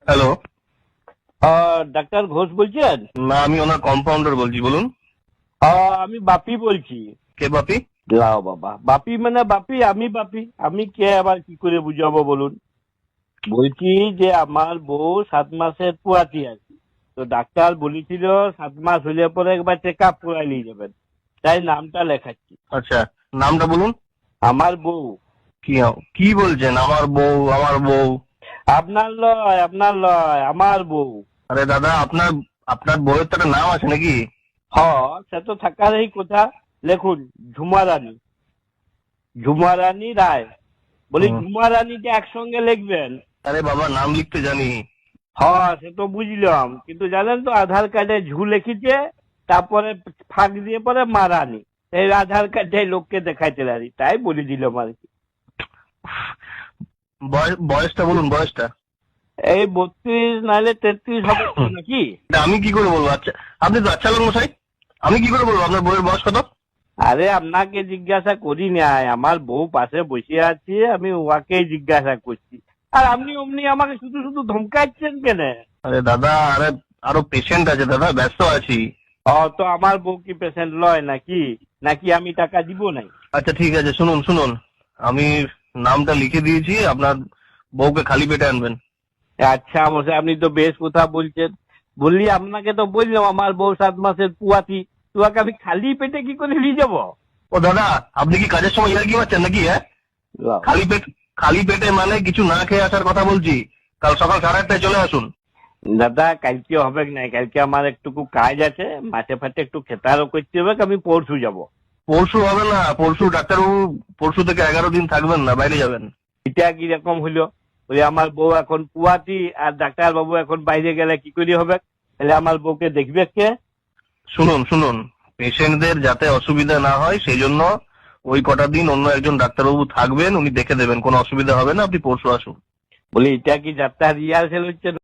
Hello. Doctor Ghosh বলছেন? না, আমি ওনার কম্পাউন্ডার বলছি, বলুন। আমি বাপি বলছি। কে বাপি? লাও বাবা, বাপি মানে বাপি, আমি বাপি। আমি কে আবার কি করে বুঝাবো বলুন? বলছি যে আমার বউ 7 মাসের পুয়াতি আছে, তো ডাক্তার বলেছিল 7 মাস হলে পরে একবার চেক আপ করাই নিয়ে যাবেন, তাই নামটা লেখাচ্ছি। আচ্ছা, নামটা বলুন। আমার বউ। কি কি বলছেন? আমার বউ? আমার বউ? আপনার লয়, আপনার লয়, আমার বউ। আরে দাদা, আপনার আপনার বউয়ের তো একটা নাম আছে নাকি? হ, সে তো থাকারই কথা। লেখুন, ঝুমা রানী। ঝুমা রানী রায়। বলি হুম। ঝুমা রানীটা একসঙ্গে লিখবেন। আরে বাবা, নাম লিখতে জানি। হ্যাঁ, সে তো বুঝলাম, কিন্তু জানেন তো আধার কার্ডে ঝু লিখেছে, তারপরে ফাঁক দিয়ে পরে মারানি। এই আধার কার্ডে লোককে দেখাইতে পারি, তাই বলে দিলাম আর কি। বয়সটা বলুন, বয়সটা। এই 32 নাহলে 33 হবে তো নাকি? এটা আমি কি করে বলবো? আচ্ছা, আপনি তো আচ্ছা লোক মশাই, আমি কি করে বলবো আপনার বউয়ের বয়স কত? আরে আপনাকে জিজ্ঞাসা করি নাই, আমার বউ পাশে বসে আছে, আমি ওয়াকেই জিজ্ঞাসা করছি। আর আপনি অমনি আমাকে শুধু শুধু ধমকাচ্ছেন কেন? আরে দাদা, আরে আরো পেশেন্ট আছে দাদা, ব্যস্ত আছি। তো আমার বউ কি পেশেন্ট লয় নাকি? নাকি আমি টাকা দিব নাই? আচ্ছা ঠিক আছে, শুনুন শুনুন, আমি নামটা লিখে দিয়েছি, আপনার বউকে খালি পেটে আনবেন। আচ্ছা মশাই, আপনি তো বেশ কথা বলছেন। বললি আপনাকে তো বললাম আমার বউ 7 মাসের পুয়াতি, তোমাকে আমি খালি পেটে কি করে নিয়ে যাবো? ও দাদা, আপনি কি কাজের সময় ইয়ার্কি মারছেন নাকি? হ্যাঁ, খালি পেট, খালি পেটে মানে কিছু না খেয়ে আসার কথা বলছি। কাল সকাল 8:30টায় চলে আসুন। দাদা কালকে হবে না, কালকে আমার একটুকু কাজ আছে, মাঠে ফাটে একটু খেতারও করতে হবে, আমি পরশু যাব। পরশু হবে না, পরশু ডাক্তারবাবু, পরশু থেকে 11 দিন থাকবেন না, বাইরে যাবেন। এটা কি রকম হইলো? বলি আমার বউ এখন পুয়াতি আর ডাক্তার বাবু এখন বাইরে গেলে কি করে হবে? তাহলে আমার বউকে দেখবে কে? শুনুন শুনুন, পেশেন্টদের যাতে অসুবিধা না হয় সেই জন্য ওই কটা দিন অন্য একজন ডাক্তারবাবু থাকবেন, উনি দেখে দেবেন, কোনো অসুবিধা হবে না, আপনি পরশু আসুন। বলি এটা কি যাত্রা রিহার্সেল হচ্ছে?